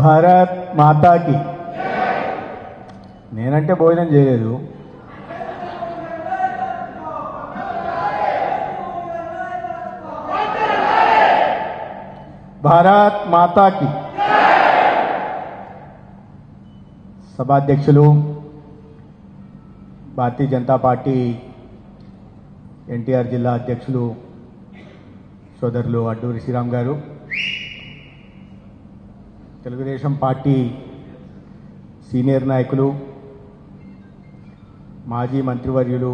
భారత్ మాతాకి నేనంటే భోజనం చేయలేదు. భారత్ మాతాకి. సభాధ్యక్షులు, భారతీయ జనతా పార్టీ ఎన్టీఆర్ జిల్లా అధ్యక్షులు సోదరులు అడ్డూరి శ్రీరామ్ గారు, తెలుగుదేశం పార్టీ సీనియర్ నాయకులు, మాజీ మంత్రివర్యులు,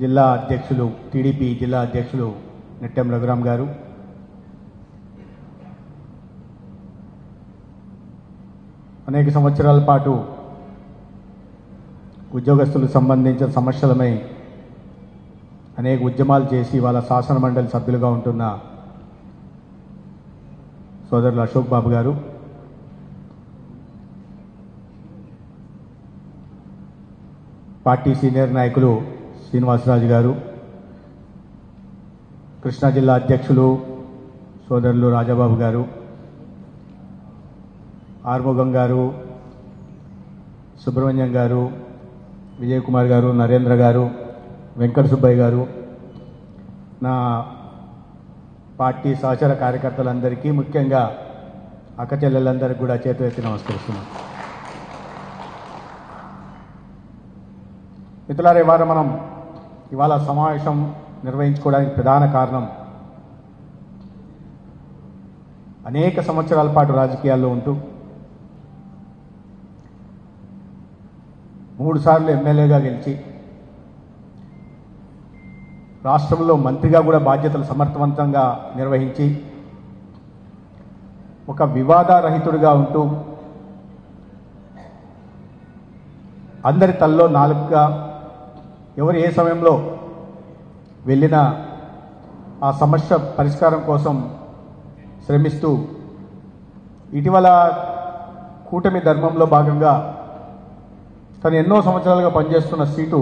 జిల్లా అధ్యక్షులు, టీడీపీ జిల్లా అధ్యక్షులు నెట్టెం రఘురాం గారు, అనేక సంవత్సరాల పాటు ఉద్యోగస్తులకు సంబంధించిన సమస్యలపై అనేక ఉద్యమాలు చేసి వాళ్ళ శాసన మండలి సభ్యులుగా ఉంటున్న సోదరులు అశోక్ బాబు గారు, పార్టీ సీనియర్ నాయకులు శ్రీనివాసరాజు గారు, కృష్ణా జిల్లా అధ్యక్షులు సోదరులు రాజాబాబు గారు, ఆర్ముగం గారు, సుబ్రహ్మణ్యం గారు, విజయ్ కుమార్ గారు, నరేంద్ర గారు, వెంకట సుబ్బయ్య గారు, నా పార్టీ సహచర కార్యకర్తలందరికీ, ముఖ్యంగా అక్క చెల్లెలందరికీ కూడా చేతులెత్తి నమస్కరిస్తున్నాం. మిత్రులారా, మనం ఇవాళ సమావేశం నిర్వహించుకోవడానికి ప్రధాన కారణం, అనేక సంవత్సరాల పాటు రాజకీయాల్లో ఉంటూ 3 సార్లు ఎమ్మెల్యేగా గెలిచి రాష్ట్రంలో మంత్రిగా కూడా బాధ్యతలు సమర్థవంతంగా నిర్వహించి ఒక వివాదారహితుడిగా ఉంటూ అందరి తల్లో నాలుగుగా ఎవరు ఏ సమయంలో వెళ్ళినా ఆ సమస్య పరిష్కారం కోసం శ్రమిస్తూ ఇటీవల కూటమి ధర్మంలో భాగంగా తను ఎన్నో సంవత్సరాలుగా పనిచేస్తున్న సీటు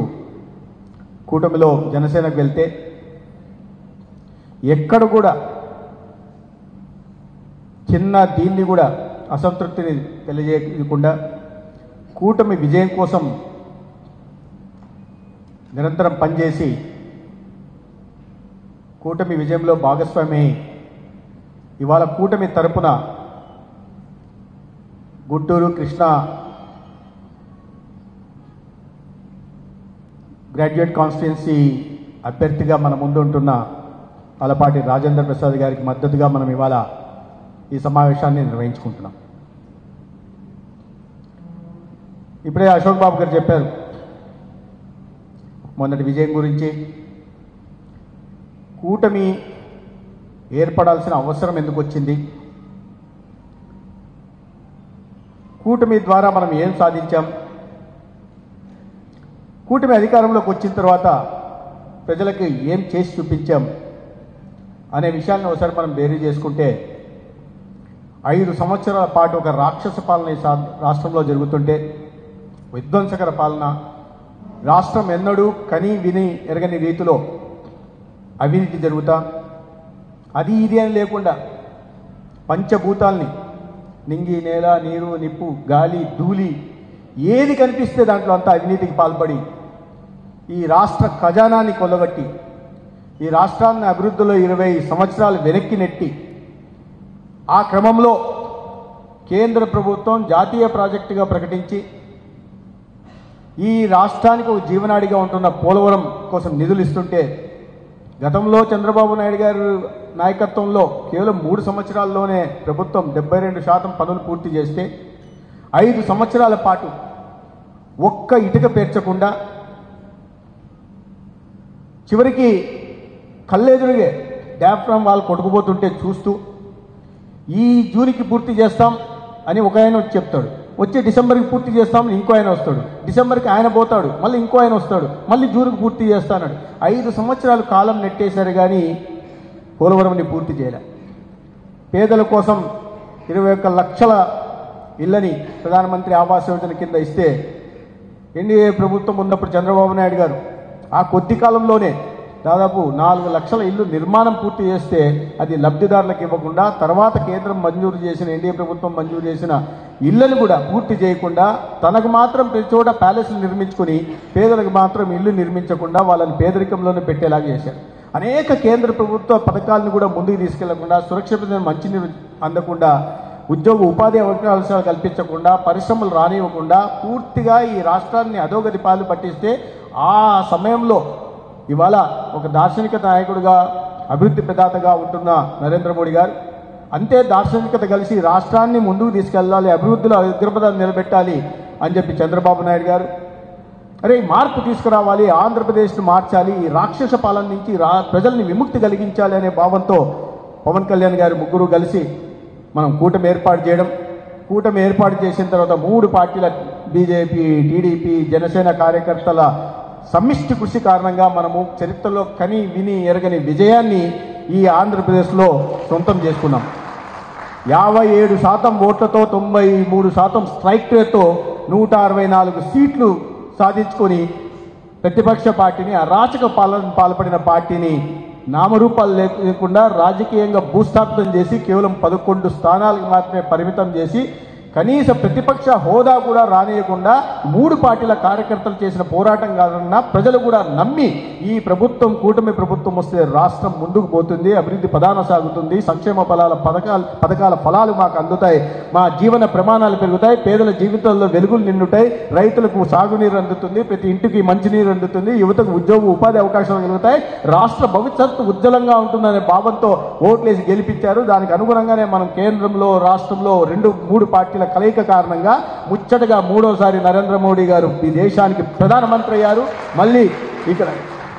కూటమిలో జనసేనకు వెళ్తే ఎక్కడ కూడా చిన్న దీన్ని కూడా అసంతృప్తిని తెలియజేయకుండా కూటమి విజయం కోసం నిరంతరం పనిచేసి కూటమి విజయంలో భాగస్వామి ఇవాళ కూటమి తరపున గుంటూరు కృష్ణా గ్రాడ్యుయేట్ కాన్స్టిట్యున్సీ అభ్యర్థిగా మన ముందు ఉంటున్న అలపాటి రాజేంద్ర ప్రసాద్ గారికి మద్దతుగా మనం ఇవాళ ఈ సమావేశాన్ని నిర్వహించుకుంటున్నాం. ఇప్పుడే అశోక్ బాబు గారు చెప్పారు మొన్నటి విజయం గురించి. కూటమి ఏర్పడాల్సిన అవసరం ఎందుకు వచ్చింది, కూటమి ద్వారా మనం ఏం సాధించాం, కూటమి అధికారంలోకి వచ్చిన తర్వాత ప్రజలకు ఏం చేసి చూపించాం అనే విషయాన్ని ఒకసారి మనం బేరీ చేసుకుంటే 5 సంవత్సరాల పాటు ఒక రాక్షస పాలన రాష్ట్రంలో జరుగుతుంటే, విధ్వంసకర పాలన, రాష్ట్రం ఎన్నడూ కని విని ఎరగని రీతిలో అవినీతి జరుగుతా, అది ఇది అని లేకుండా పంచభూతాల్ని నింగి, నేల, నీరు, నిప్పు, గాలి, ధూళి ఏది కనిపిస్తే దాంట్లో అంతా అవినీతికి పాల్పడి ఈ రాష్ట్ర ఖజానాన్ని కొల్లగొట్టి ఈ రాష్ట్రాన్ని అభివృద్ధిలో 20 సంవత్సరాలు వెనక్కి నెట్టి ఆ క్రమంలో కేంద్ర ప్రభుత్వం జాతీయ ప్రాజెక్టుగా ప్రకటించి ఈ రాష్ట్రానికి ఒక జీవనాడిగా ఉంటున్న పోలవరం కోసం నిధులు ఇస్తుంటే, గతంలో చంద్రబాబు నాయుడు గారి నాయకత్వంలో కేవలం 3 సంవత్సరాల్లోనే ప్రభుత్వం 72% పనులు పూర్తి చేస్తే 5 సంవత్సరాల పాటు ఒక్క ఇటుక పేర్చకుండా చివరికి కళ్ళెదురుగే డ్యాఫ్రామ్ వాళ్ళు కొట్టుకుపోతుంటే చూస్తూ ఈ జూన్కి పూర్తి చేస్తాం అని ఒక ఆయన వచ్చి చెప్తాడు, వచ్చే డిసెంబర్కి పూర్తి చేస్తామని ఇంకో ఆయన వస్తాడు, డిసెంబర్కి ఆయన పోతాడు, మళ్ళీ ఇంకో ఆయన వస్తాడు, మళ్ళీ జూన్కి పూర్తి చేస్తాడు. 5 సంవత్సరాలు కాలం నెట్టేశారు కానీ పోలవరంని పూర్తి చేయలే. పేదల కోసం 21 లక్షల ఇళ్ళని ప్రధానమంత్రి ఆవాస్ యోజన కింద ఇస్తే ఎన్డీఏ ప్రభుత్వం ఉన్నప్పుడు చంద్రబాబు నాయుడు గారు ఆ కొద్ది కాలంలోనే దాదాపు 4 లక్షల ఇల్లు నిర్మాణం పూర్తి చేస్తే అది లబ్ధిదారులకు ఇవ్వకుండా తర్వాత కేంద్రం మంజూరు చేసిన ఎన్డీఏ ప్రభుత్వం మంజూరు చేసిన ఇళ్లను కూడా పూర్తి చేయకుండా తనకు మాత్రం ప్రతి చోట ప్యాలెస్లు నిర్మించుకుని పేదలకు మాత్రం ఇల్లు నిర్మించకుండా వాళ్ళని పేదరికంలోనే పెట్టేలాగా చేశారు. అనేక కేంద్ర ప్రభుత్వ పథకాలను కూడా ముందుకు తీసుకెళ్లకుండా, సురక్షితమైన మంచినీరు అందకుండా, ఉద్యోగ ఉపాధి అవకాశాలు కల్పించకుండా, పరిశ్రమలు రానివ్వకుండా పూర్తిగా ఈ రాష్ట్రాన్ని అధోగతి పాలు పట్టిస్తే ఆ సమయంలో ఇవాళ ఒక దార్శనిక నాయకుడిగా అభివృద్ధి ప్రదాతగా ఉంటున్న నరేంద్ర మోడీ గారు అంతే దార్శనికత కలిసి రాష్ట్రాన్ని ముందుకు తీసుకెళ్లాలి, అభివృద్ధిలో అగ్రపథాన్ని నిలబెట్టాలి అని చెప్పి చంద్రబాబు నాయుడు గారు అరే మార్పు తీసుకురావాలి, ఆంధ్రప్రదేశ్ను మార్చాలి, ఈ రాక్షస పాలన నుంచి ప్రజల్ని విముక్తి కలిగించాలి అనే భావంతో పవన్ కళ్యాణ్ గారు ముగ్గురు కలిసి మనం కూటమి ఏర్పాటు చేయడం. కూటమి ఏర్పాటు చేసిన తర్వాత 3 పార్టీల బీజేపీ, టీడీపీ, జనసేన కార్యకర్తల సమిష్టి కృషి కారణంగా మనము చరిత్రలో కని విని ఎరగని విజయాన్ని ఈ ఆంధ్రప్రదేశ్లో సొంతం చేసుకున్నాం. 57% ఓట్లతో 93% స్ట్రైక్ రేట్తో 164 సీట్లు సాధించుకొని ప్రతిపక్ష పార్టీని, అరాచక పాలన పాల్పడిన పార్టీని నామరూపాలు లేకుండా రాజకీయంగా భూస్థాపితం చేసి కేవలం 11 స్థానాలకు మాత్రమే పరిమితం చేసి కనీస ప్రతిపక్ష హోదా కూడా రానియకుండా 3 పార్టీల కార్యకర్తలు చేసిన పోరాటం కాదన్నా ప్రజలు కూడా నమ్మి ఈ ప్రభుత్వం, కూటమి ప్రభుత్వం వస్తే రాష్ట్రం ముందుకు పోతుంది, అభివృద్ధి ప్రధాన సాగుతుంది, సంక్షేమ పథకాల ఫలాలు మాకు అందుతాయి, మా జీవన ప్రమాణాలు పెరుగుతాయి, పేదల జీవితాల్లో వెలుగులు నిండుతాయి, రైతులకు సాగునీరు అందుతుంది, ప్రతి ఇంటికి మంచినీరు అందుతుంది, యువతకు ఉద్యోగ ఉపాధి అవకాశాలు కలుగుతాయి, రాష్ట్ర భవిష్యత్తు ఉజ్వలంగా ఉంటుందనే భావంతో ఓట్లేసి గెలిపించారు. దానికి అనుగుణంగానే మనం కేంద్రంలో, రాష్ట్రంలో 2-3 పార్టీల కలయిక కారణంగా ముచ్చటగా 3వసారి నరేంద్ర మోడీ గారు ఈ దేశానికి ప్రధానమంత్రి అయ్యారు. మళ్ళీ ఇక్కడ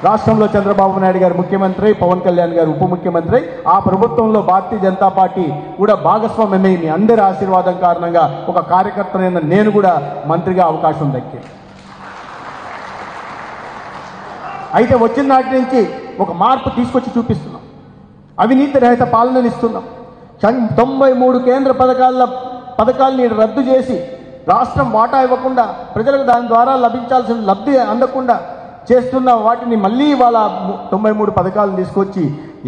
రాష్ట్రంలో చంద్రబాబు నాయుడు గారు ముఖ్యమంత్రి, పవన్ కళ్యాణ్ గారు ఉప ముఖ్యమంత్రి. ఆ ప్రభుత్వంలో భారతీయ జనతా పార్టీ కూడా భాగస్వామ్యమై మీ అందరి ఆశీర్వాదం కారణంగా ఒక కార్యకర్తనైన నేను కూడా మంత్రిగా అవకాశం దక్కింది. అయితే వచ్చిన నాటి నుంచి ఒక మార్పు తీసుకొచ్చి చూపిస్తున్నాం, అవినీతి రహిత పాలనని ఇస్తున్నాం. 93 కేంద్ర పథకాలని రద్దు చేసి రాష్ట్రం వాటా ఇవ్వకుండా, ప్రజలకు దాని ద్వారా లభించాల్సిన లబ్ధి అందకుండా చేస్తున్న వాటిని మళ్ళీ ఇవాళ 93 పథకాలను తీసుకొచ్చి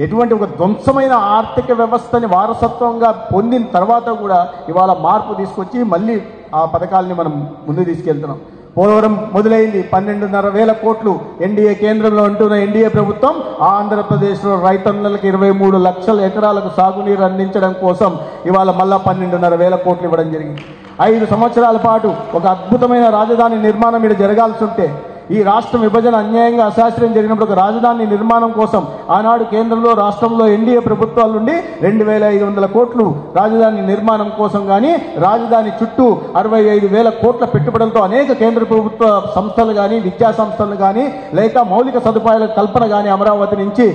ఎటువంటి ఒక ధ్వంసమైన ఆర్థిక వ్యవస్థని వారసత్వంగా పొందిన తర్వాత కూడా ఇవాళ మార్పు తీసుకొచ్చి మళ్ళీ ఆ పథకాలని మనం ముందుకు తీసుకెళ్తున్నాం. పోలవరం మొదలైంది, 12,500 కోట్లు ఎన్డీఏ కేంద్రంలో ఉంటున్న ఎన్డీఏ ప్రభుత్వం ఆంధ్రప్రదేశ్లో రైతన్నలకు 23 లక్షల ఎకరాలకు సాగునీరు అందించడం కోసం ఇవాళ మళ్ళా 12,500 కోట్లు ఇవ్వడం జరిగింది. 5 సంవత్సరాల పాటు ఒక అద్భుతమైన రాజధాని నిర్మాణం ఇక్కడ జరగాల్సి ఉంటే, ఈ రాష్ట్ర విభజన అన్యాయంగా అశాస్త్రీయం జరిగినప్పుడు ఒక రాజధాని నిర్మాణం కోసం ఆనాడు కేంద్రంలో, రాష్ట్రంలో ఎన్డీఏ ప్రభుత్వాల నుండి 2,500 కోట్లు రాజధాని నిర్మాణం కోసం కానీ, రాజధాని చుట్టూ 65,000 కోట్ల పెట్టుబడులతో అనేక కేంద్ర ప్రభుత్వ సంస్థలు కానీ, విద్యా సంస్థలు కానీ, లేక మౌలిక సదుపాయాల కల్పన కానీ అమరావతి నుంచి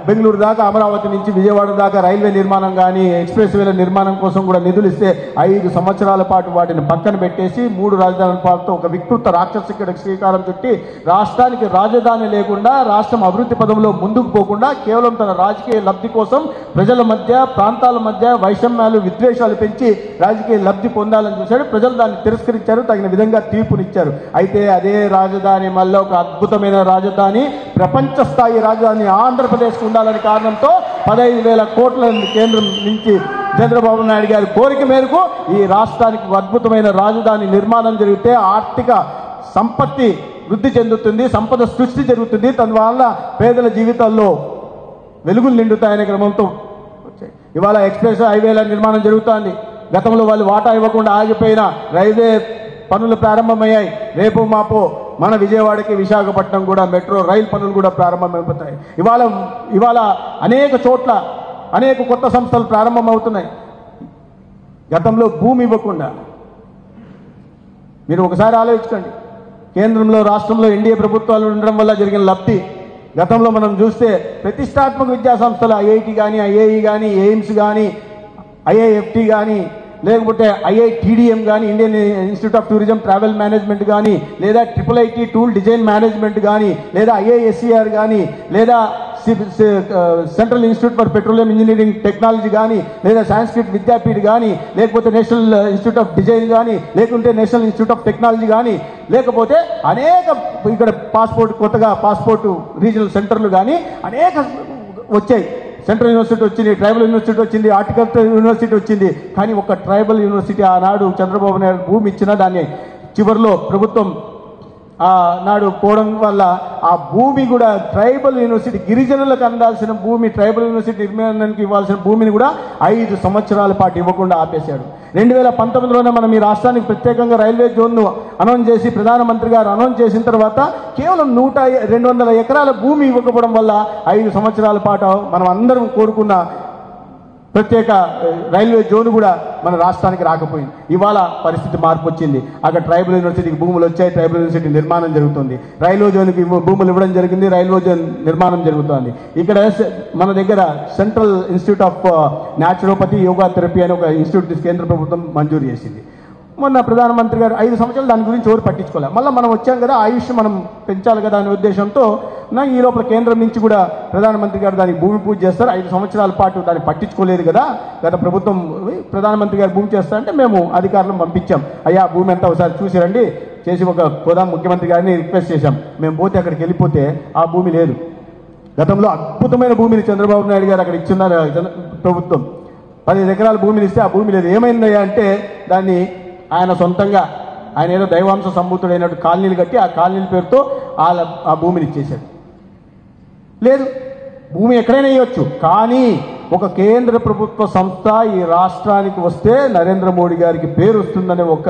బెంగళూరు దాకా, అమరావతి నుంచి విజయవాడ దాకా రైల్వే నిర్మాణం కానీ, ఎక్స్ప్రెస్ వేల నిర్మాణం కోసం కూడా నిధులు ఇస్తే 5 సంవత్సరాల పాటు వాటిని పక్కన పెట్టేసి 3 రాజధానుల పాటుతో ఒక వికృత రాక్షసిక శ్రీకారం చుట్టి రాష్ట్రానికి రాజధాని లేకుండా, రాష్ట్రం అభివృద్ధి పదంలో ముందుకు పోకుండా కేవలం తన రాజకీయ లబ్ధి కోసం ప్రజల మధ్య, ప్రాంతాల మధ్య వైషమ్యాలు, విద్వేషాలు పెంచి రాజకీయ లబ్ధి పొందాలని చూశాడు. ప్రజలు దాన్ని తిరస్కరించారు, తగిన విధంగా తీర్పునిచ్చారు. అయితే అదే రాజధాని మళ్ళీ ఒక అద్భుతమైన రాజధాని, ప్రపంచ స్థాయి రాజధాని ఆంధ్రప్రదేశ్ ఉండాలని కారణంతో 15,000 కోట్ల కేంద్రం నుంచి చంద్రబాబు నాయుడు గారి కోరిక మేరకు ఈ రాష్ట్రానికి ఒక అద్భుతమైన రాజధాని నిర్మాణం జరిగితే ఆర్థిక సంపత్తి వృద్ధి చెందుతుంది, సంపద సృష్టి జరుగుతుంది, తద్వల్ల పేదల జీవితాల్లో వెలుగులు నిండుతాయనే క్రమంతో ఇవాళ ఎక్స్ప్రెస్ హైవేల నిర్మాణం జరుగుతోంది. గతంలో వాళ్ళు వాటా ఇవ్వకుండా ఆగిపోయిన రైల్వే పనులు ప్రారంభమయ్యాయి. రేపు మాపో మన విజయవాడకి, విశాఖపట్నం కూడా మెట్రో రైలు పనులు కూడా ప్రారంభమైపోతాయి. ఇవాళ అనేక చోట్ల అనేక కొత్త సంస్థలు ప్రారంభమవుతున్నాయి. గతంలో భూమి ఇవ్వకుండా, మీరు ఒకసారి ఆలోచించండి, కేంద్రంలో, రాష్ట్రంలో ఎన్డీఏ ప్రభుత్వాలు ఉండడం వల్ల జరిగిన లబ్ధి. గతంలో మనం చూస్తే ప్రతిష్టాత్మక విద్యా సంస్థలు ఐఐటి కానీ, ఐఏఈ కానీ, ఎయిమ్స్ కానీ, ఐఐఎఫ్టి కానీ, లేకపోతే ఐఐటిడిఎం కానీ, Indian institute of tourism travel management కానీ, లేదా IIIT టూల్ డిజైన్ మేనేజ్మెంట్ కానీ, లేదా IISER కానీ, లేదా central institute for petroleum engineering technology కానీ, లేదా సాంస్క్రిట్ విద్యాపీఠ్ కానీ, లేకపోతే నేషనల్ ఇన్స్టిట్యూట్ ఆఫ్ డిజైన్ కానీ, లేకుంటే నేషనల్ ఇన్స్టిట్యూట్ ఆఫ్ టెక్నాలజీ కానీ, లేకపోతే అనేక ఇక్కడ కొత్తగా పాస్పోర్ట్ రీజనల్ సెంటర్లు కానీ అనేక వచ్చాయి. సెంట్రల్ యూనివర్సిటీ వచ్చింది, ట్రైబల్ యూనివర్సిటీ వచ్చింది, హార్టికల్చర్ యూనివర్సిటీ వచ్చింది. కానీ ఒక ట్రైబల్ యూనివర్సిటీ ఆనాడు చంద్రబాబు నాయుడు భూమి ఇచ్చిన దాన్ని చివరిలో ప్రభుత్వం నాడు పోవడం వల్ల ఆ భూమి కూడా ట్రైబల్ యూనివర్సిటీ, గిరిజనులకు అందాల్సిన భూమి, ట్రైబల్ యూనివర్సిటీ నిర్మాణానికి ఇవ్వాల్సిన భూమిని కూడా 5 సంవత్సరాల పాటు ఇవ్వకుండా ఆపేశాడు. 2019లోనే మనం ఈ రాష్ట్రానికి ప్రత్యేకంగా రైల్వే జోన్ను అనౌన్స్ చేసి ప్రధానమంత్రి గారు అనౌన్స్ చేసిన తర్వాత కేవలం 200 ఎకరాల భూమి ఇవ్వకపోవడం వల్ల 5 సంవత్సరాల పాటు మనం అందరం కోరుకున్న ప్రత్యేక రైల్వే జోన్ కూడా మన రాష్ట్రానికి రాకపోయింది. ఇవాళ పరిస్థితి మార్పు వచ్చింది. అక్కడ ట్రైబల్ యూనివర్సిటీకి భూములు వచ్చాయి, ట్రైబల్ యూనివర్సిటీ నిర్మాణం జరుగుతుంది, రైల్వే జోన్కి భూములు ఇవ్వడం జరిగింది, రైల్వే జోన్ నిర్మాణం జరుగుతుంది. ఇక్కడ మన దగ్గర central institute of naturopathy yoga therapy అనే ఒక ఇన్స్టిట్యూట్ కేంద్ర ప్రభుత్వం మంజూరు చేసింది. మొన్న ప్రధానమంత్రి గారు 5 సంవత్సరాలు దాని గురించి ఎవరు పట్టించుకోవాలి. మళ్ళీ మనం వచ్చాం కదా, ఆయుష్ మనం పెంచాలి కదా అనే ఉద్దేశంతో ఈ లోపల కేంద్రం నుంచి కూడా ప్రధానమంత్రి గారు దానికి భూమి పూజ చేస్తారు. 5 సంవత్సరాల పాటు దాన్ని పట్టించుకోలేదు కదా గత ప్రభుత్వం. ప్రధానమంత్రి గారు భూమి చేస్తారంటే మేము అధికారులను పంపించాం. అయ్యా భూమి ఎంత ఒకసారి చూసి రండి చేసి ఒక గోదాం ముఖ్యమంత్రి గారిని రిక్వెస్ట్ చేశాం. మేము పోతే అక్కడికి వెళ్ళిపోతే ఆ భూమి లేదు. గతంలో అద్భుతమైన భూమిని చంద్రబాబు నాయుడు గారు అక్కడ ఇచ్చిందని ప్రభుత్వం 15 ఎకరాల భూమిని ఇస్తే ఆ భూమి లేదు. ఏమైందయ్యా అంటే దాన్ని ఆయన సొంతంగా ఆయన ఏదో దైవాంశ సంభూతుడైనట్టు కాలనీలు కట్టి ఆ కాలనీల పేరుతో ఆ భూమిని ఇచ్చేశాడు. లేదు, భూమి ఎక్కడైనా ఇవ్వచ్చు, కానీ ఒక కేంద్ర ప్రభుత్వ సంస్థ ఈ రాష్ట్రానికి వస్తే నరేంద్ర మోడీ గారికి పేరు వస్తుందనే ఒక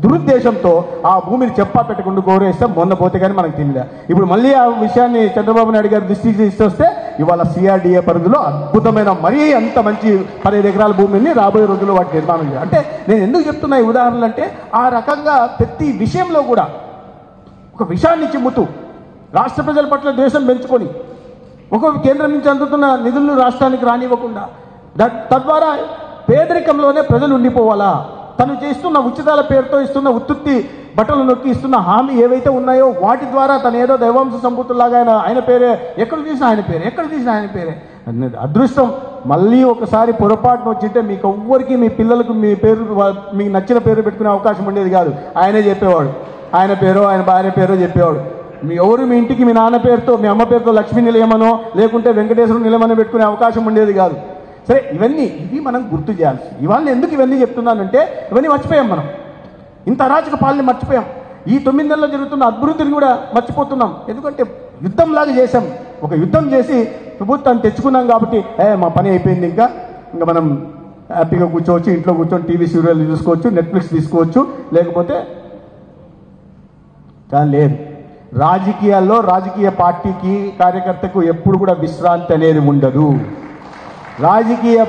దురుద్దేశంతో ఆ భూమిని చెప్పా పెట్టకుండా గౌరవిస్తాం. మొన్న పోతే కానీ మనకు తెలియదు. ఇప్పుడు మళ్ళీ ఆ విషయాన్ని చంద్రబాబు నాయుడు గారి దృష్టికి తీసుకొస్తే ఇవాళ సిఆర్డీఏ పరిధిలో అద్భుతమైన మరీ అంత మంచి 15 ఎకరాల భూమిని రాబోయే రోజుల్లో వాటి నిర్మాణం చేయాలి. అంటే నేను ఎందుకు చెప్తున్నా ఈ ఉదాహరణలు అంటే ఆ రకంగా ప్రతి విషయంలో కూడా ఒక విషయాన్ని చిమ్ముతూ రాష్ట్ర ప్రజల పట్ల ద్వేషం పెంచుకొని ఒక కేంద్రం నుంచి అందుతున్న నిధులను రాష్ట్రానికి రానివ్వకుండా తద్వారా పేదరికంలోనే ప్రజలు ఉండిపోవాలా, తను చేస్తున్న ఉచితాల పేరుతో ఇస్తున్న ఉత్తుత్తి బట్టలు నొక్కి ఇస్తున్న హామీ ఏవైతే ఉన్నాయో వాటి ద్వారా తను ఏదో దైవాంశ సంపూతులాగా ఆయన పేరే ఎక్కడ తీసినా ఆయన పేరే అదృష్టం. మళ్ళీ ఒకసారి పొరపాటును వచ్చింటే మీకు ఎవ్వరికి మీ పిల్లలకు మీ పేరు మీకు నచ్చిన పేరు పెట్టుకునే అవకాశం ఉండేది కాదు. ఆయనే చెప్పేవాడు, ఆయన పేరో ఆయన భార్య పేరో చెప్పేవాడు. మీ ఇంటికి మీ నాన్న పేరుతో మీ అమ్మ పేరుతో లక్ష్మీ నిలయమనో లేకుంటే వెంకటేశ్వర నిలయమనో పెట్టుకునే అవకాశం ఉండేది కాదు. సరే, ఇవి మనం గుర్తు చేయాల్సి. ఇవాళ ఎందుకు ఇవన్నీ చెప్తున్నానంటే ఇవన్నీ మర్చిపోయాం. మనం ఇంత అరాచక పాలన మర్చిపోయాం. ఈ 9 నెలల్లో జరుగుతున్న అభివృద్ధిని కూడా మర్చిపోతున్నాం. ఎందుకంటే యుద్ధంలాగా చేశాం. ఒక యుద్ధం చేసి ప్రభుత్వాన్ని తెచ్చుకున్నాం కాబట్టి మా పని అయిపోయింది, ఇంకా మనం హ్యాపీగా కూర్చోవచ్చు, ఇంట్లో కూర్చొని టీవీ సీరియల్ చూసుకోవచ్చు, నెట్ఫ్లిక్స్ తీసుకోవచ్చు, లేకపోతే కానీ లేదు. రాజకీయాల్లో రాజకీయ పార్టీకి కార్యకర్తకు ఎప్పుడు కూడా విశ్రాంతి అనేది ఉండదు. రాజకీయ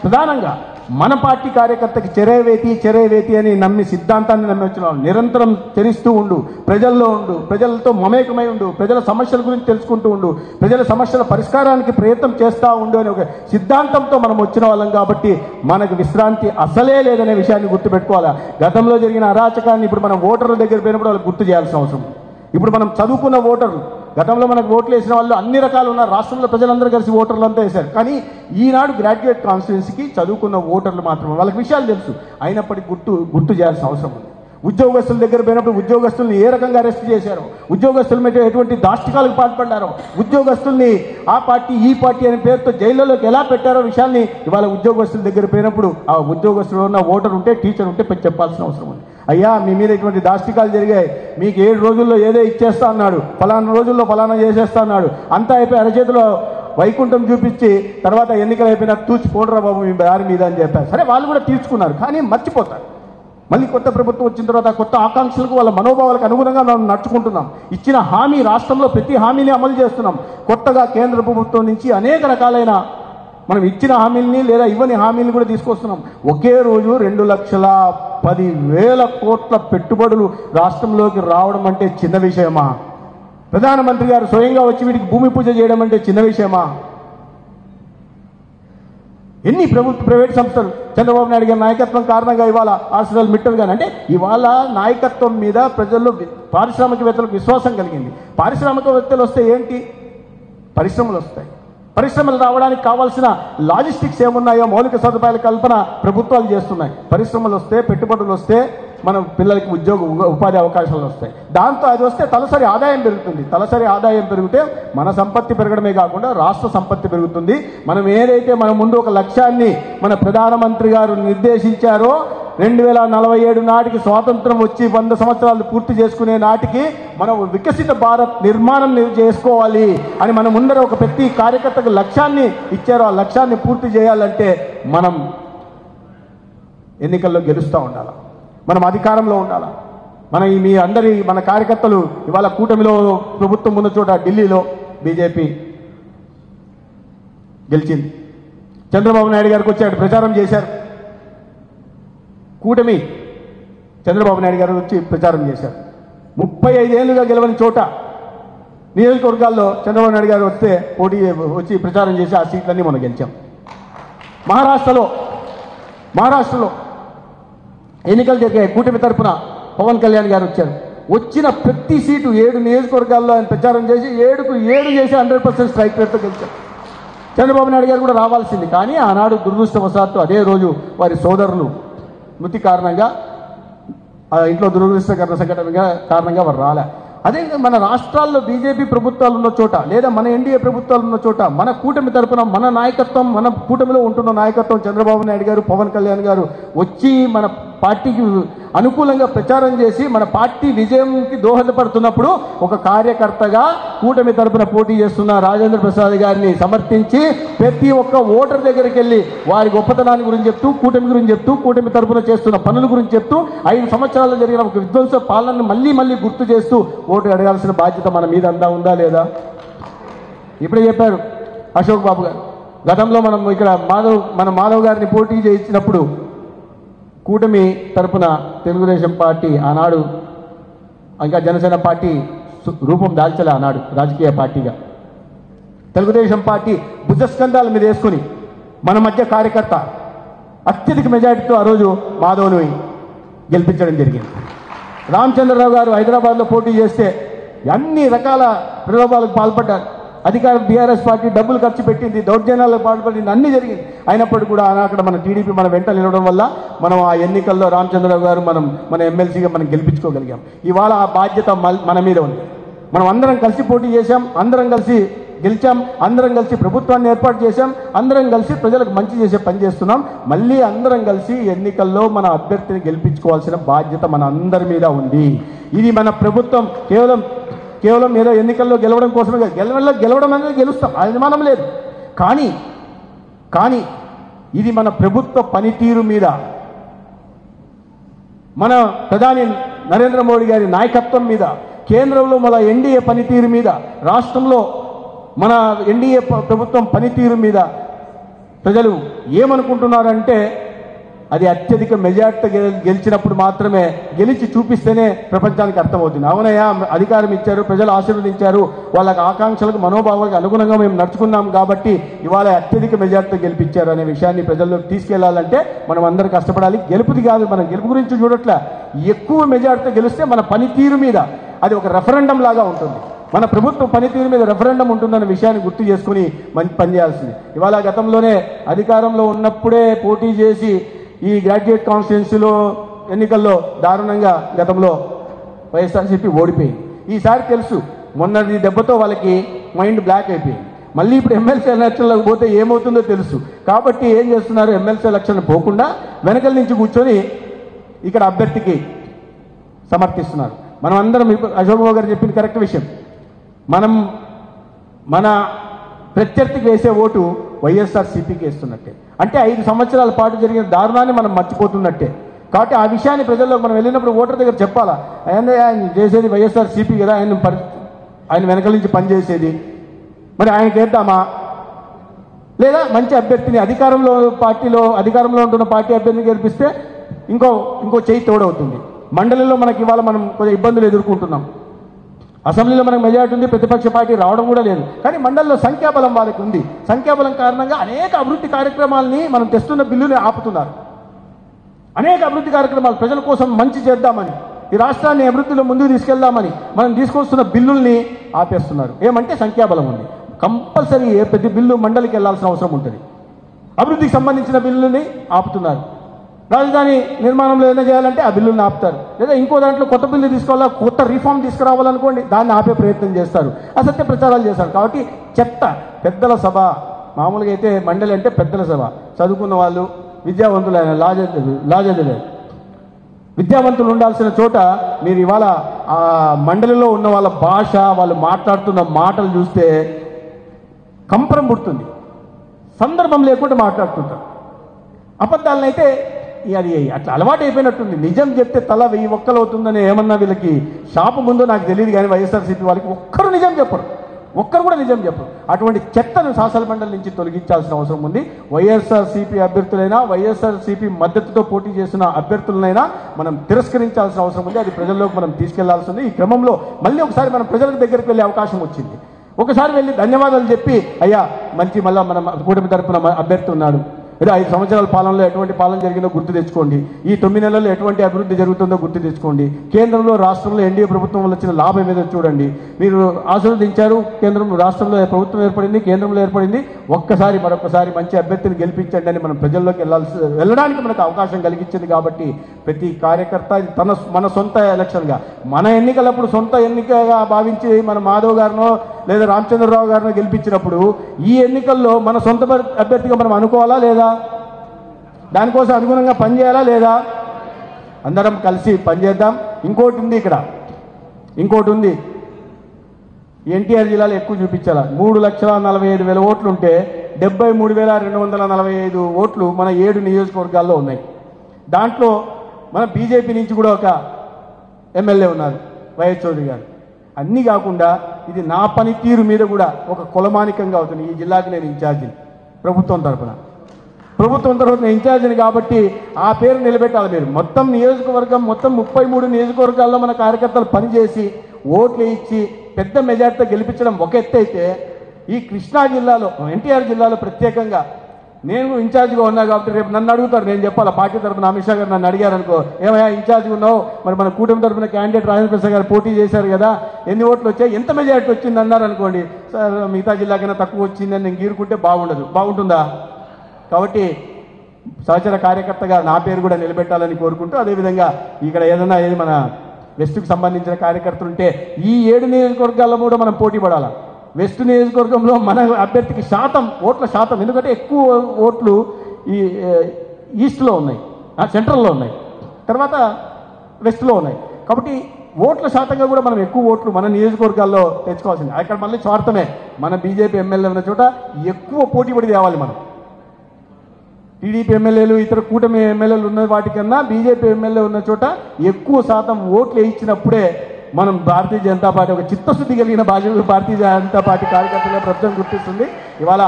ప్రధానంగా మన పార్టీ కార్యకర్తకి చెరేవేతి అని నమ్మి సిద్ధాంతాన్ని నమ్మి వచ్చిన నిరంతరం చరిస్తూ ఉండు, ప్రజల్లో ఉండు, ప్రజలతో మమేకమై ఉండు, ప్రజల సమస్యల గురించి తెలుసుకుంటూ ఉండు, ప్రజల సమస్యల పరిష్కారానికి ప్రయత్నం చేస్తూ ఉండు అనే ఒక సిద్ధాంతంతో మనం వచ్చిన వాళ్ళం కాబట్టి మనకు విశ్రాంతి అసలే లేదనే విషయాన్ని గుర్తుపెట్టుకోవాలి. గతంలో జరిగిన అరాచకాన్ని ఇప్పుడు మనం ఓటర్ల దగ్గర పోయినప్పుడు వాళ్ళకి గుర్తు చేయాల్సిన అవసరం. ఇప్పుడు మనం చదువుకున్న ఓటర్లు, గతంలో మనకు ఓట్లు వేసిన వాళ్ళు అన్ని రకాలు ఉన్నారు. రాష్ట్రంలో ప్రజలందరూ కలిసి ఓటర్లు అంతా వేశారు. కానీ ఈనాడు గ్రాడ్యుయేట్ కాన్స్టిట్యున్సీకి చదువుకున్న ఓటర్లు మాత్రమే, వాళ్ళకి విషయాలు తెలుసు, అయినప్పటికీ గుర్తు చేయాల్సిన అవసరం ఉంది. ఉద్యోగస్తుల దగ్గర పోయినప్పుడు ఉద్యోగస్తుల్ని ఏ రకంగా అరెస్ట్ చేశారో, ఉద్యోగస్తుల మీద ఎటువంటి దాష్టికాలకు పాల్పడ్డారో, ఉద్యోగస్తుల్ని ఆ పార్టీ ఈ పార్టీ అనే పేరుతో జైల్లోకి ఎలా పెట్టారో విషయాన్ని ఇవాళ ఉద్యోగస్తుల దగ్గర పోయినప్పుడు ఆ ఉద్యోగస్తులు ఉన్న ఓటర్ ఉంటే టీచర్ ఉంటే చెప్పాల్సిన అవసరం ఉంది. అయ్యా మీ మీద ఇటువంటి దాష్టికాలు జరిగాయి, మీకు 7 రోజుల్లో ఏదో ఇచ్చేస్తా అన్నాడు, ఫలానా రోజుల్లో ఫలానా చేసేస్తా అన్నాడు, అంతా అయిపోయి అరచేతిలో వైకుంఠం చూపించి తర్వాత ఎన్నికలు అయిపోయినా తూచి పోడరా బాబు మీ దారి మీద అని చెప్పారు. సరే, వాళ్ళు కూడా తీర్చుకున్నారు, కానీ మర్చిపోతారు. మళ్ళీ కొత్త ప్రభుత్వం వచ్చిన తర్వాత కొత్త ఆకాంక్షలకు వాళ్ళ మనోభావాలకు అనుగుణంగా మనం నడుచుకుంటున్నాం. ఇచ్చిన హామీ రాష్ట్రంలో ప్రతి హామీని అమలు చేస్తున్నాం. కొత్తగా కేంద్ర ప్రభుత్వం నుంచి అనేక రకాలైన మనం ఇచ్చిన హామీల్ని లేదా ఇవ్వని హామీలు కూడా తీసుకొస్తున్నాం. ఒకే రోజు 2,10,000 కోట్ల పెట్టుబడులు రాష్ట్రంలోకి రావడం అంటే చిన్న విషయమా? ప్రధానమంత్రి గారు స్వయంగా వచ్చి వీటికి భూమి పూజ చేయడం అంటే చిన్న విషయమా? ఎన్ని ప్రైవేట్ సంస్థలు చంద్రబాబు నాయుడు గారి నాయకత్వం కారణంగా ఇవాళ ఆర్సిఎల్ మిట్టల్ గాని అంటే ఇవాళ నాయకత్వం మీద ప్రజల్లో పారిశ్రామికవేత్తలకు విశ్వాసం కలిగింది. పారిశ్రామికవేత్తలు వస్తే ఏంటి, పరిశ్రమలు వస్తాయి. పరిశ్రమలు రావడానికి కావాల్సిన లాజిస్టిక్స్ ఏమున్నాయో మౌలిక సదుపాయాల కల్పన ప్రభుత్వాలు చేస్తున్నాయి. పరిశ్రమలు వస్తే, పెట్టుబడులు వస్తే మన పిల్లలకి ఉపాధి అవకాశాలు వస్తాయి. దాంతో అది వస్తే తలసరి ఆదాయం పెరుగుతుంది. తలసరి ఆదాయం పెరిగితే మన సంపత్తి పెరగడమే కాకుండా రాష్ట్ర సంపత్తి పెరుగుతుంది. మనం ఏదైతే మన ముందు ఒక లక్ష్యాన్ని మన ప్రధానమంత్రి గారు నిర్దేశించారో 2047 నాటికి స్వాతంత్రం వచ్చి 100 సంవత్సరాలు పూర్తి చేసుకునే నాటికి మనం వికసిత భారత్ నిర్మాణం చేసుకోవాలి అని మన ముందర ఒక ప్రతి కార్యకర్తకు లక్ష్యాన్ని ఇచ్చారో ఆ లక్ష్యాన్ని పూర్తి చేయాలంటే మనం ఎన్నికల్లో గెలుస్తూ ఉండాలి. మనం అధికారంలో ఉండాలి. మన కార్యకర్తలు ఇవాళ కూటమిలో ప్రభుత్వం ఉన్న చోట ఢిల్లీలో బీజేపీ గెలిచింది. చంద్రబాబు నాయుడు గారికి వచ్చి ప్రచారం చేశారు. కూటమి చంద్రబాబు నాయుడు గారు వచ్చి ప్రచారం చేశారు. 35 ఏళ్లుగా గెలవని చోట నియోజకవర్గాల్లో చంద్రబాబు నాయుడు గారు వచ్చి ప్రచారం చేసి ఆ సీట్లన్నీ మనం గెలిచాం. మహారాష్ట్రలో ఎన్నికలు జరిగాయి. కూటమి తరఫున పవన్ కళ్యాణ్ గారు వచ్చారు. వచ్చిన ప్రతి సీటు 7 నియోజకవర్గాల్లో ఆయన ప్రచారం చేసి 7కు 7 చేసి 100% స్ట్రైక్ రేట్తో గెలిచారు. చంద్రబాబు నాయుడు గారు కూడా రావాల్సింది. కానీ ఆనాడు దురదృష్టవశాత్తు అదే రోజు వారి సోదరులు మృతి కారణంగా ఇంట్లో దురదృష్టకర సంఘటన కారణంగా వారు రాలే. అదేవిధంగా మన రాష్ట్రాల్లో బీజేపీ ప్రభుత్వాలు ఉన్న చోట లేదా మన ఎన్డీఏ ప్రభుత్వాలు ఉన్న చోట మన కూటమి తరఫున మన నాయకత్వం, మన కూటమిలో ఉంటున్న నాయకత్వం చంద్రబాబు నాయుడు గారు, పవన్ కళ్యాణ్ గారు వచ్చి మన పార్టీకి అనుకూలంగా ప్రచారం చేసి మన పార్టీ విజయంకి దోహదపడుతున్నప్పుడు ఒక కార్యకర్తగా కూటమి తరఫున పోటీ చేస్తున్న రాజేంద్ర ప్రసాద్ గారిని సమర్థించి ప్రతి ఒక్క ఓటర్ దగ్గరికి వెళ్ళి వారి గొప్పతనాన్ని గురించి చెప్తూ, కూటమి గురించి చెప్తూ, కూటమి తరఫున చేస్తున్న పనుల గురించి చెప్తూ 5 సంవత్సరాల్లో జరిగిన ఒక విధ్వంస పాలనను మళ్ళీ గుర్తు చేస్తూ ఓటు అడగాల్సిన బాధ్యత మన మీద ఉందా లేదా? ఇప్పుడే చెప్పారు అశోక్ బాబు గారు. గతంలో మనం ఇక్కడ మాధవ్ గారిని పోటీ చేయించినప్పుడు కూటమి తరపున తెలుగుదేశం పార్టీ ఆనాడు ఇంకా జనసేన పార్టీ రూపం దాల్చలే. ఆనాడు రాజకీయ పార్టీగా తెలుగుదేశం పార్టీ భుజస్కంధాల మీద వేసుకుని మన మధ్య కార్యకర్త అత్యధిక మెజారిటీతో ఆ రోజు మాధవ్ను గెలిపించడం జరిగింది. రామచంద్రరావు గారు హైదరాబాద్లో పోటీ చేస్తే అన్ని రకాల ప్రలోభాలకు పాల్పడ్డారు. అధికార బీఆర్ఎస్ పార్టీ డబ్బులు ఖర్చు పెట్టింది, దౌర్జన్యాలకు పాల్పడింది, అన్నీ జరిగింది. అయినప్పటికీ కూడా అక్కడ మన టీడీపీ మన వెంట నిలవడం వల్ల మనం ఆ ఎన్నికల్లో రామచంద్రరావు గారు మన ఎమ్మెల్సీగా మనం గెలిపించుకోగలిగాం. ఇవాళ ఆ బాధ్యత మన మీద ఉంది. మనం అందరం కలిసి పోటీ చేశాం, అందరం కలిసి గెలిచాం, అందరం కలిసి ప్రభుత్వాన్ని ఏర్పాటు చేశాం, అందరం కలిసి ప్రజలకు మంచి చేసే పని చేస్తున్నాం. మళ్ళీ అందరం కలిసి ఎన్నికల్లో మన అభ్యర్థిని గెలిపించుకోవాల్సిన బాధ్యత మన అందరి మీద ఉంది. ఇది మన ప్రభుత్వం కేవలం ఏదో ఎన్నికల్లో గెలవడం కోసమే గెలవడం అనేది గెలుస్తాం, అది మనం లేదు. కానీ ఇది మన ప్రభుత్వ పనితీరు మీద, మన ప్రధాని నరేంద్ర మోడీ గారి నాయకత్వం మీద, కేంద్రంలో మన ఎన్డీఏ పనితీరు మీద, రాష్ట్రంలో మన ఎన్డీఏ ప్రభుత్వం పనితీరు మీద ప్రజలు ఏమనుకుంటున్నారంటే అది అత్యధిక మెజార్టీ గెలిచినప్పుడు మాత్రమే, గెలిచి చూపిస్తేనే ప్రపంచానికి అర్థమవుతుంది. అవునయ్యా, అధికారం ఇచ్చారు, ప్రజలు ఆశీర్వదించారు, వాళ్ళకి ఆకాంక్షలకు మనోభావాలకు అనుగుణంగా మేము నడుచుకున్నాం కాబట్టి ఇవాళ అత్యధిక మెజార్టీతో గెలిపించారు అనే విషయాన్ని ప్రజల్లోకి తీసుకెళ్లాలంటే మనం అందరూ కష్టపడాలి. గెలుపుది కాదు, మనం గెలుపు గురించి చూడట్లే, ఎక్కువ మెజార్టీతో గెలిస్తే మన పనితీరు మీద అది ఒక రెఫరెండం లాగా ఉంటుంది. మన ప్రభుత్వ పనితీరు మీద రెఫరెండం ఉంటుందన్న విషయాన్ని గుర్తు చేసుకుని మంచి పనిచేయాల్సింది. ఇవాళ గతంలోనే అధికారంలో ఉన్నప్పుడే పోటీ చేసి ఈ గ్రాడ్యుయేట్ కాన్స్టిట్యున్సీలో ఎన్నికల్లో దారుణంగా గతంలో వైఎస్ఆర్సీపీ ఓడిపోయింది. ఈసారి తెలుసు, మొన్నటి దెబ్బతో వాళ్ళకి మైండ్ బ్లాక్ అయిపోయింది. మళ్ళీ ఇప్పుడు ఎమ్మెల్సీ ఎలక్షన్లకు పోతే ఏమవుతుందో తెలుసు. కాబట్టి ఏం చేస్తున్నారు, ఎమ్మెల్సీ ఎలక్షన్ పోకుండా వెనకల నుంచి కూర్చొని ఇక్కడ అభ్యర్థికి సమర్థిస్తున్నారు. మనం అందరం అశోక్ బాబు గారు చెప్పింది కరెక్ట్ విషయం. మనం మన ప్రత్యర్థికి వేసే ఓటు వైఎస్ఆర్సీపీకి వేస్తున్నట్టే. అంటే 5 సంవత్సరాల పాటు జరిగిన దారుణాన్ని మనం మర్చిపోతున్నట్టే. కాబట్టి ఆ విషయాన్ని ప్రజల్లో మనం వెళ్ళినప్పుడు ఓటర్ దగ్గర చెప్పాలా, ఆయన చేసేది వైఎస్ఆర్సీపీ కదా, ఆయన వెనకల నుంచి పనిచేసేది, మరి ఆయనకి వేద్దామా, లేదా మంచి అభ్యర్థిని అధికారంలో ఉంటున్న పార్టీ అభ్యర్థిని గెలిపిస్తే ఇంకో చేయి తోడవుతుంది. మండలిలో మనకి ఇవాళ మనం కొంచెం ఇబ్బందులు ఎదుర్కొంటున్నాం. అసెంబ్లీలో మనకు మెజారిటీ ఉంది, ప్రతిపక్ష పార్టీ రావడం కూడా లేదు. కానీ మండలిలో సంఖ్యాబలం వాళ్ళకి ఉంది. సంఖ్యాబలం కారణంగా అనేక అభివృద్ధి కార్యక్రమాలని మనం తెస్తున్న బిల్లుని ఆపుతున్నారు. అనేక అభివృద్ధి కార్యక్రమాలు ప్రజల కోసం మంచి చేద్దామని, ఈ రాష్ట్రాన్ని అభివృద్ధిలో ముందుకు తీసుకెళ్దామని మనం తీసుకొస్తున్న బిల్లుల్ని ఆపేస్తున్నారు. ఏమంటే సంఖ్యాబలం ఉంది. కంపల్సరీ ప్రతి బిల్లు మండలికి వెళ్లాల్సిన అవసరం ఉంటుంది. అభివృద్ధికి సంబంధించిన బిల్లుని ఆపుతున్నారు. రాజధాని నిర్మాణంలో ఏదైనా చేయాలంటే ఆ బిల్లుని ఆపుతారు. లేదా ఇంకో దాంట్లో కొత్త బిల్లు తీసుకోవాలా, కొత్త రిఫార్మ్ తీసుకురావాలనుకోండి, దాన్ని ఆపే ప్రయత్నం చేస్తారు, అసత్య ప్రచారాలు చేస్తారు. కాబట్టి చెత్త పెద్దల సభ, మామూలుగా అయితే మండలి అంటే పెద్దల సభ, చదువుకున్న వాళ్ళు, విద్యావంతులైన లాజెదులే విద్యావంతులు ఉండాల్సిన చోట మీరు ఇవాళ ఆ మండలిలో ఉన్న వాళ్ళ భాష, వాళ్ళు మాట్లాడుతున్న మాటలు చూస్తే కంపరం పుడుతుంది. సందర్భం లేకుండా మాట్లాడుతుంటారు. అబద్ధాలనైతే అది అట్లా అలవాటు అయిపోయినట్టుంది. నిజం చెప్తే తల 1000 ఒక్కలు అవుతుందని ఏమన్నా వీళ్ళకి షాపు ముందు నాకు తెలియదు, కానీ వైఎస్ఆర్సీపీ వాళ్ళకి ఒక్కరు నిజం చెప్పరు, ఒక్కరు కూడా నిజం చెప్పరు. అటువంటి చెత్తను శాసన మండలి నుంచి తొలగించాల్సిన అవసరం ఉంది. వైఎస్ఆర్సీపీ అభ్యర్థులైనా, వైఎస్ఆర్సీపీ మద్దతుతో పోటీ చేసిన అభ్యర్థులనైనా మనం తిరస్కరించాల్సిన అవసరం ఉంది. అది ప్రజల్లోకి మనం తీసుకెళ్లాల్సి ఉంది. ఈ క్రమంలో మళ్ళీ ఒకసారి మనం ప్రజల దగ్గరికి వెళ్ళే అవకాశం వచ్చింది. ఒకసారి వెళ్ళి ధన్యవాదాలు చెప్పి, అయ్యా మంచి మళ్ళీ మనం కూటమి తరపున అభ్యర్థి ఉన్నాడు, ఏదో 5 సంవత్సరాల పాలనలో ఎటువంటి పాలన జరిగిందో గుర్తు తెచ్చుకోండి, ఈ 9 నెలల్లో ఎటువంటి అభివృద్ధి జరుగుతుందో గుర్తు తెచ్చుకోండి, కేంద్రంలో రాష్ట్రంలో ఎన్డీఏ ప్రభుత్వం వల్ల వచ్చిన లాభం ఏదో చూడండి. మీరు ఆశీర్వదించారు, కేంద్రం రాష్ట్రంలో ప్రభుత్వం ఏర్పడింది, కేంద్రంలో ఏర్పడింది, మరొకసారి మంచి అభ్యర్థిని గెలిపించండి అని మనం ప్రజల్లోకి వెళ్ళడానికి మనకు అవకాశం కలిగించింది. కాబట్టి ప్రతి కార్యకర్త మన సొంత ఎలక్షన్గా, మన ఎన్నికలప్పుడు సొంత ఎన్నికగా భావించి మన మాధవ్ గారినో లేదా రామచంద్రరావు గారినో గెలిపించినప్పుడు ఈ ఎన్నికల్లో మన సొంత అభ్యర్థిగా మనం అనుకోవాలా లేదా? దానికోసం అనుగుణంగా పనిచేయాలా లేదా? అందరం కలిసి పనిచేద్దాం. ఇంకోటి ఉంది, ఎన్టీఆర్ జిల్లాలో ఎక్కువ చూపించాలా. 3,45,000 ఓట్లు ఉంటే 73,245 ఓట్లు మన 7 నియోజకవర్గాల్లో ఉన్నాయి. దాంట్లో మన బీజేపీ నుంచి కూడా ఒక ఎమ్మెల్యే ఉన్నారు, వైఎస్ చౌదరి గారు. అన్నీ కాకుండా ఇది నా పనితీరు మీద కూడా ఒక కొలమానికంగా అవుతుంది. ఈ జిల్లాకి నేను ఇన్ఛార్జిని, ప్రభుత్వం తరఫున ఇన్ఛార్జిని, కాబట్టి ఆ పేరు నిలబెట్టాలి. మీరు మొత్తం నియోజకవర్గం, మొత్తం 33 నియోజకవర్గాల్లో మన కార్యకర్తలు పనిచేసి ఓట్లు ఇచ్చి పెద్ద మెజార్టీతో గెలిపించడం ఒక ఎత్తు అయితే, ఈ కృష్ణా జిల్లాలో, ఎన్టీఆర్ జిల్లాలో ప్రత్యేకంగా నేను ఇన్ఛార్జిగా ఉన్నా కాబట్టి రేపు నన్ను అడుగుతారు, నేను చెప్పాలి. పార్టీ తరఫున అమిత్ షా గారు నన్ను అడిగారు అనుకో, ఏమయ్యా ఇన్ఛార్జిగా ఉన్నావు, మరి మన కూటమి తరఫున క్యాండిడేట్ రాజేంద్ర ప్రసాద్ గారు పోటీ చేశారు కదా, ఎన్ని ఓట్లు వచ్చాయి, ఎంత మెజార్టీ వచ్చింది అన్నారు అనుకోండి, సార్ మిగతా జిల్లాకైనా తక్కువ వచ్చిందని నేను గీరుకుంటే బాగుంటుందా? కాబట్టి సహచర కార్యకర్తగా నా పేరు కూడా నిలబెట్టాలని కోరుకుంటూ, అదేవిధంగా ఇక్కడ ఏదైనా మన వెస్ట్కి సంబంధించిన కార్యకర్తలు ఉంటే ఈ 7 నియోజకవర్గాల్లో కూడా మనం పోటీ పడాలి. వెస్ట్ నియోజకవర్గంలో మన అభ్యర్థికి ఓట్ల శాతం, ఎందుకంటే ఎక్కువ ఓట్లు ఈ ఈస్ట్లో ఉన్నాయి, సెంట్రల్లో ఉన్నాయి, తర్వాత వెస్ట్లో ఉన్నాయి. కాబట్టి ఓట్ల శాతంగా కూడా మనం ఎక్కువ ఓట్లు మన నియోజకవర్గాల్లో తెచ్చుకోవాల్సింది. అక్కడ మళ్ళీ స్వార్థమే, మన బీజేపీ ఎమ్మెల్యే ఉన్న చోట ఎక్కువ పోటీ పడి తేవాలి. మనం టీడీపీ ఎమ్మెల్యేలు, ఇతర కూటమి ఎమ్మెల్యేలు ఉన్న వాటికన్నా బీజేపీ ఎమ్మెల్యే ఉన్న చోట ఎక్కువ శాతం ఓట్లు వేయించినప్పుడే మనం భారతీయ జనతా పార్టీ ఒక చిత్తశుద్ధి కలిగిన భారతీయ జనతా పార్టీ కార్యకర్తగా ప్రభుత్వం గుర్తిస్తుంది. ఇవాళ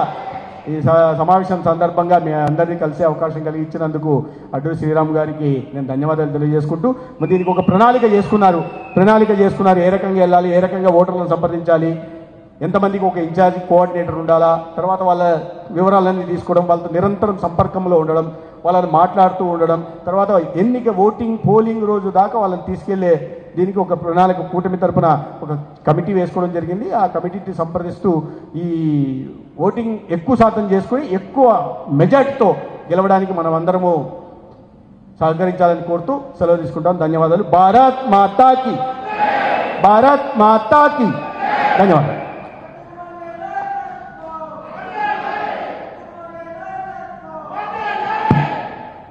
ఈ సమావేశం సందర్భంగా మీ అందరినీ కలిసే అవకాశం కలిగించినందుకు అడ్డూరి శ్రీరామ్ గారికి నేను ధన్యవాదాలు తెలియజేసుకుంటూ, మరి దీనికి ఒక ప్రణాళిక చేసుకున్నారు, ఏ రకంగా వెళ్ళాలి, ఏ రకంగా ఓటర్లను సంప్రదించాలి, ఎంతమందికి ఒక ఇన్ఛార్జ్ కోఆర్డినేటర్ ఉండాలా, తర్వాత వాళ్ళ వివరాలన్నీ తీసుకోవడం, వాళ్ళతో నిరంతరం సంపర్కంలో ఉండడం, వాళ్ళని మాట్లాడుతూ ఉండడం, తర్వాత పోలింగ్ రోజు దాకా వాళ్ళని తీసుకెళ్లే దీనికి ఒక ప్రణాళిక కూటమి తరపున ఒక కమిటీ వేసుకోవడం జరిగింది. ఆ కమిటీని సంప్రదిస్తూ ఈ ఓటింగ్ ఎక్కువ శాతం చేసుకుని ఎక్కువ మెజార్టీతో గెలవడానికి మనం అందరము సహకరించాలని కోరుతూ సెలవు తీసుకుంటాం. ధన్యవాదాలు. భారత్ మాతాకి ధన్యవాదాలు.